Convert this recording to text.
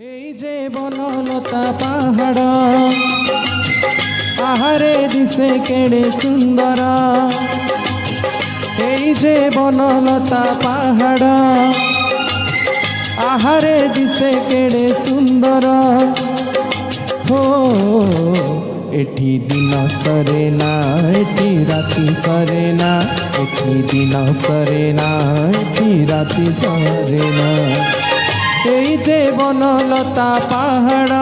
এই যে বনলতা পাহাড় আহারে দিশে কেড়ে সুন্দর। এই যে বনলতা পাহাড় আহারে দিশে কেড়ে সুন্দর। হো এটি দিন সরে না, এটি রাতি সরে না, এটি দিন সরে না, এটি রাতি সরে না। এই যে বনলতা পাহাড়